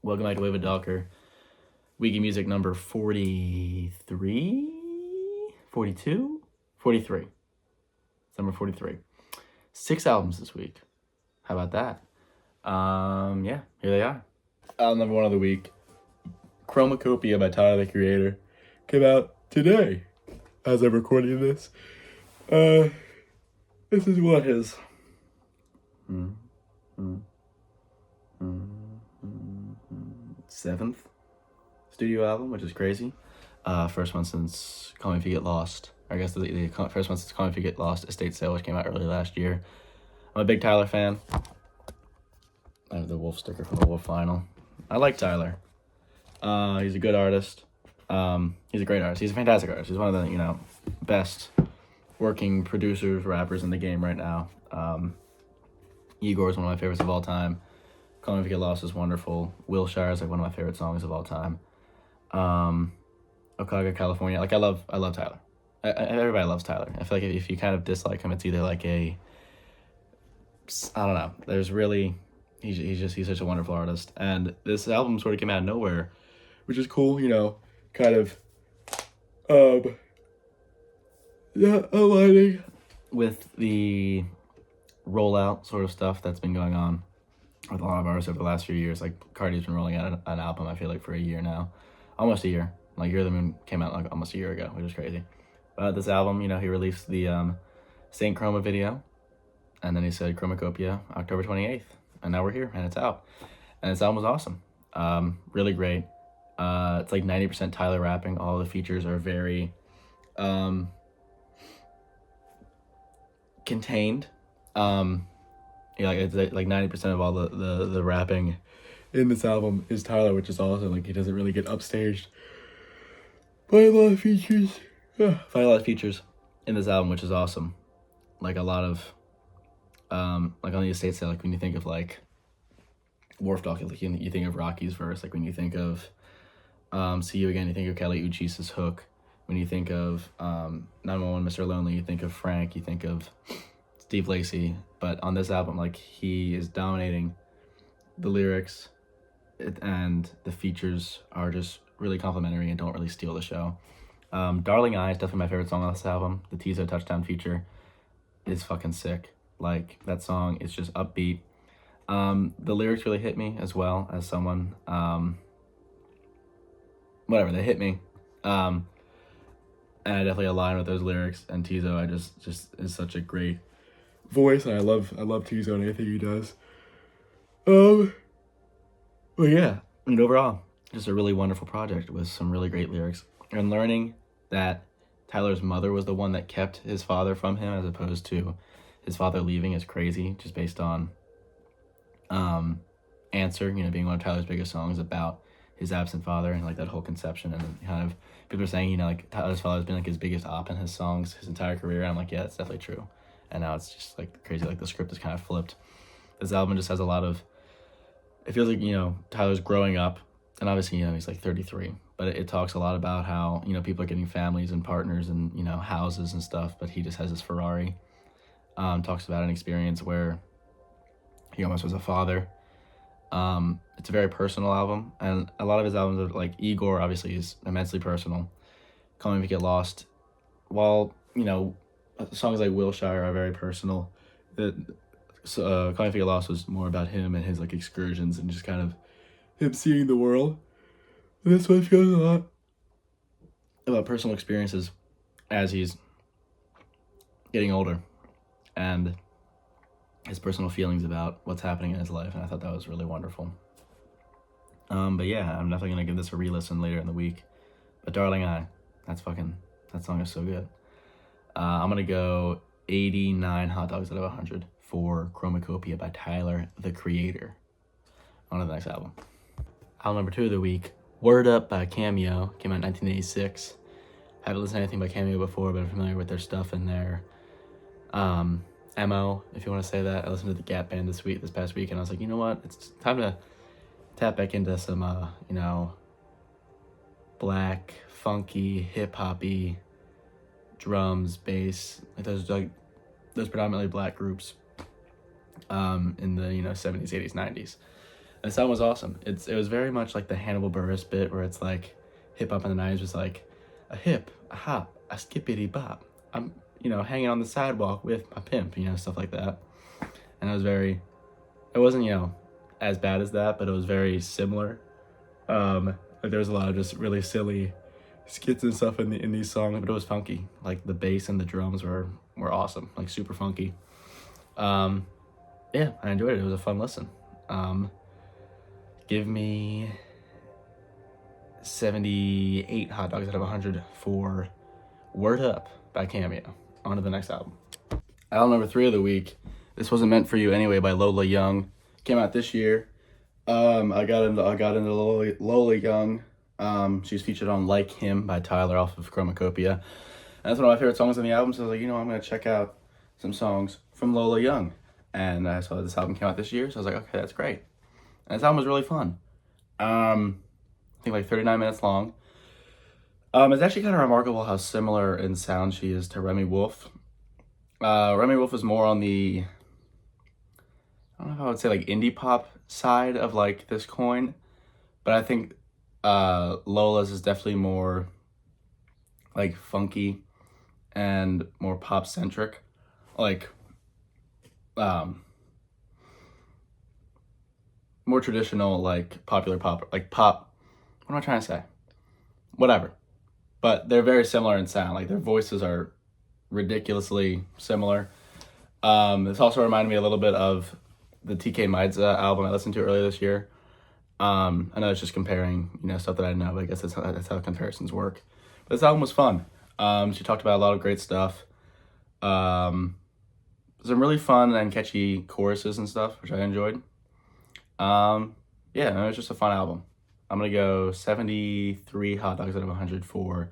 Welcome back to Wave of Dalker. Wiki Music number 43? 42? 43. It's number 43. 6 albums this week. How about that? Yeah, here they are. Album number 1 of the week, Chromacopia by Tyler, the Creator, came out today as I'm recording this. This is what his seventh studio album, which is crazy. First one since Call Me If You Get Lost. Or I guess the first one since Call Me If You Get Lost, Estate Sale, which came out early last year. I'm a big Tyler fan. I have the Wolf sticker from the Wolf Vinyl. I like Tyler. He's a good artist. He's a great artist. He's a fantastic artist. He's one of the, best working producers, rappers in the game right now. Igor is one of my favorites of all time. Call Me If You Get Lost is wonderful. Wilshire is like one of my favorite songs of all time. Okauga, California. Like I love Tyler. Everybody loves Tyler. I feel like if you kind of dislike him, it's either like I don't know. There's really, he's such a wonderful artist. And this album sort of came out of nowhere, which is cool, kind of, aligning with the rollout sort of stuff that's been going on with a lot of artists over the last few years. Like Cardi's been rolling out an album, I feel like, for a year now. Almost a year. Like Year of the Moon came out like almost a year ago, which is crazy. But this album, he released the Saint Chroma video, and then he said Chromacopia, October 28th. And now we're here, and it's out. And this album was awesome. Really great. It's like 90% Tyler rapping. All the features are very contained. It's like 90% of all the rapping in this album is Tyler, which is awesome. Like he doesn't really get upstaged by a lot of features. In this album, which is awesome. Like a lot of like on the Estate Sale, like when you think of like Wharf Dog, like you think of Rocky's verse. Like when you think of See You Again, you think of Kelly Uchis's hook. When you think of 911 Mr. Lonely, you think of Frank, you think of Steve Lacy. But on this album, like he is dominating the lyrics, and the features are just really complimentary and don't really steal the show. Darling I is definitely my favorite song on this album. The Tizo Touchdown feature is fucking sick. Like that song is just upbeat. The lyrics really hit me as well as someone. Whatever, they hit me. And I definitely align with those lyrics. And Tizo, I just is such a great voice, and I love Tizo and anything he does. But yeah, and overall, just a really wonderful project with some really great lyrics. And learning that Tyler's mother was the one that kept his father from him, as opposed to his father leaving, is crazy. Just based on Answer, being one of Tyler's biggest songs about his absent father and like that whole conception, and kind of people are saying, like Tyler's father's been like his biggest op in his songs his entire career. And I'm like, yeah, that's definitely true. And now it's just like crazy, like the script is kind of flipped. This album just has a lot of, it feels like, Tyler's growing up, and obviously, he's like 33, but it talks a lot about how, people are getting families and partners and, houses and stuff, but he just has this Ferrari. Talks about an experience where he almost was a father. It's a very personal album, and a lot of his albums are like Igor, obviously, is immensely personal. Call Me If You Get Lost, while, songs like Wilshire are very personal. Call Me If You Get Lost was more about him and his like excursions and just kind of him seeing the world. And this one feels a lot about personal experiences as he's getting older, and his personal feelings about what's happening in his life. And I thought that was really wonderful. But yeah, I'm definitely gonna give this a re-listen later in the week. But Darling I, that song is so good. I'm gonna go 89 hot dogs out of 100 for Chromacopia by Tyler, the Creator. On to the next album. Album number 2 of the week, Word Up by Cameo, came out in 1986. Haven't listened to anything by Cameo before, but I'm familiar with their stuff and their MO, if you want to say that. I listened to the Gap Band this past week, and I was like, you know what? It's time to tap back into some, black, funky, hip-hoppy drums, bass, like those predominantly black groups in the 70s, 80s, 90s. And the song was awesome. It was very much like the Hannibal Buress bit where it's like hip hop in the 90s was like a hip, a hop, a skippity bop. I'm, hanging on the sidewalk with my pimp, stuff like that. And it wasn't, as bad as that, but it was very similar. Like there was a lot of just really silly skits and stuff in these songs, but it was funky. Like the bass and the drums were awesome, like super funky. Yeah, I enjoyed it. It was a fun listen. Give me 78 hot dogs out of 100 for Word Up by Cameo. On to the next album. Album number 3 of the week. This Wasn't Meant for You Anyway by Lola Young. Came out this year. I got into Lola Young. She's featured on Like Him by Tyler off of Chromacopia. And that's one of my favorite songs on the album, so I was like, I'm going to check out some songs from Lola Young. And I saw this album came out this year, so I was like, okay, that's great. And this album was really fun. I think like 39 minutes long. It's actually kind of remarkable how similar in sound she is to Remy Wolf. Remy Wolf is more on the, I don't know if I would say like indie pop side of like this coin, but I think Lola's is definitely more like funky and more pop centric, like more traditional, like popular pop, like pop. What am I trying to say? Whatever. But they're very similar in sound. Like their voices are ridiculously similar. This also reminded me a little bit of the TK Maidza album I listened to earlier this year. I know it's just comparing, stuff that I know, but I guess that's how comparisons work. But this album was fun. She talked about a lot of great stuff. Some really fun and catchy choruses and stuff, which I enjoyed. Yeah, it was just a fun album. I'm going to go 73 hot dogs out of 100 for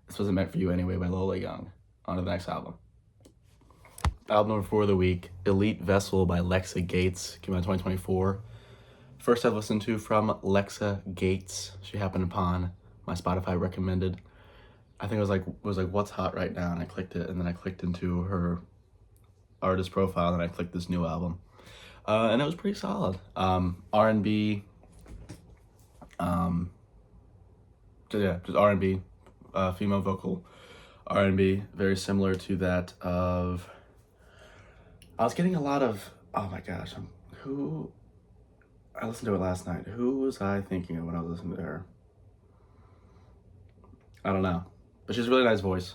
This Wasn't Meant for You Anyway by Lola Young. On to the next album. Album number 4 of the week, Elite Vessel by Lexa Gates. Came out in 2024. First I've listened to from Lexa Gates. She happened upon my Spotify recommended. I think it was like what's hot right now, and I clicked it, and then I clicked into her artist profile, and I clicked this new album. And it was pretty solid. R&B, just R&B, female vocal R&B, very similar to that of, I was getting a lot of, oh my gosh, I listened to it last night. Who was I thinking of when I was listening to her? I don't know, but she has a really nice voice.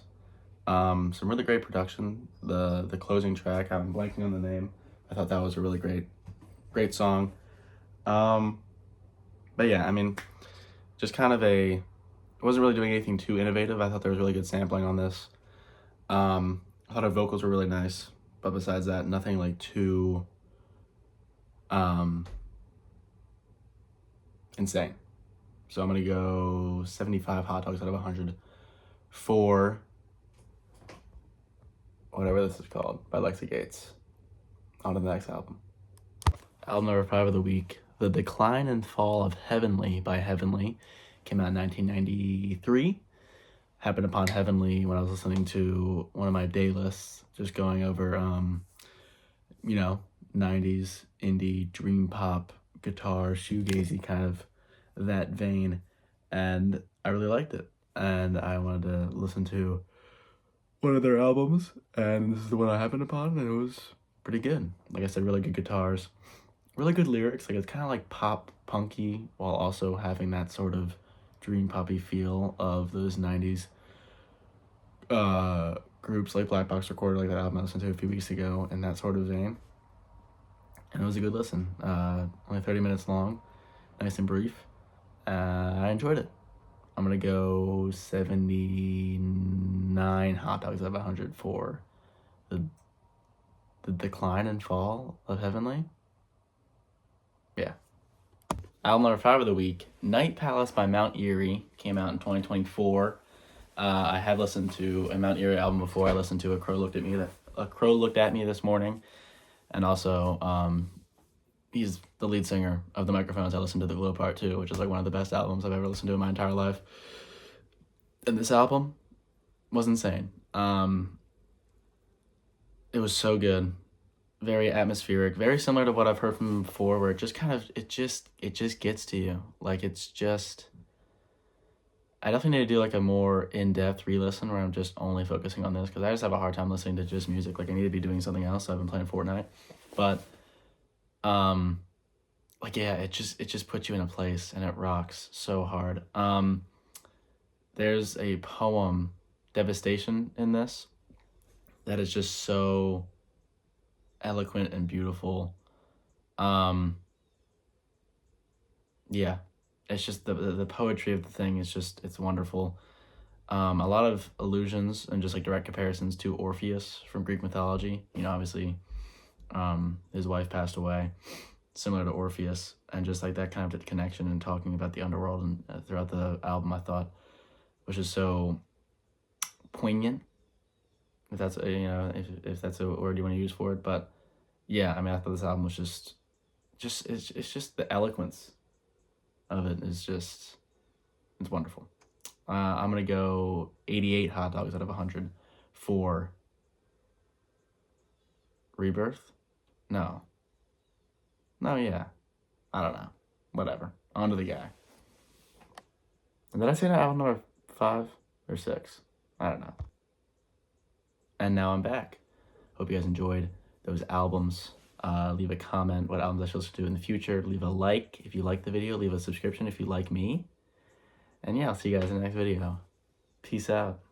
Some really great production. The closing track, I'm blanking on the name. I thought that was a really great song. But yeah, I mean, just kind of it wasn't really doing anything too innovative. I thought there was really good sampling on this. I thought her vocals were really nice, but besides that, nothing like too insane. So I'm gonna go 75 hot dogs out of 100 for whatever this is called by Lexa Gates. On to the next album. Album number 5 of the week, The Decline and Fall of Heavenly by Heavenly. Came out in 1993. Happened upon Heavenly when I was listening to one of my day lists, just going over, 90s indie, dream pop, guitar, shoegazy kind of that vein. And I really liked it. And I wanted to listen to one of their albums, and this is the one I happened upon, and it was pretty good. Like I said, really good guitars, really good lyrics. Like it's kind of like pop punky while also having that sort of dream poppy feel of those 90s groups like Black Box Recorder, like that album I listened to a few weeks ago, in that sort of vein. And it was a good listen. Only 30 minutes long, nice and brief. I enjoyed it. I'm gonna go 79 hot dogs out of 100 for the Decline and Fall of Heavenly. Yeah. Album number 5 of the week, Night Palace by Mount Eerie, came out in 2024. I have listened to a Mount Eerie album before. I listened to A Crow Looked at Me this morning, and also he's the lead singer of The Microphones. I listened to The Glow Part 2, which is like one of the best albums I've ever listened to in my entire life. And this album was insane. It was so good. very atmospheric, very similar to what I've heard from him before, where it just kind of it just gets to you. Like it's just I definitely need to do like a more in-depth re-listen where I'm just only focusing on this because I just have a hard time listening to just music. Like I need to be doing something else. So I've been playing Fortnite, but um, like yeah, it just puts you in a place and it rocks so hard. There's a poem, Devastation, in this that is just so eloquent and beautiful. Um, yeah, it's just the poetry of the thing is just it's wonderful. A lot of allusions and just like direct comparisons to Orpheus from Greek mythology. You know, obviously, his wife passed away, similar to Orpheus, and just like that kind of connection and talking about the underworld and throughout the album, I thought, which is so poignant. If that's if that's a word you want to use for it, but yeah, I mean, I thought this album was just it's just the eloquence of it is just it's wonderful. I'm gonna go 88 hot dogs out of 100 for Rebirth. No, no, yeah, I don't know. Whatever. On to the guy. And did I say that album number 5 or 6? I don't know. And now I'm back. Hope you guys enjoyed those albums. Leave a comment what albums I should listen to in the future. Leave a like if you like the video. Leave a subscription if you like me. And yeah, I'll see you guys in the next video. Peace out.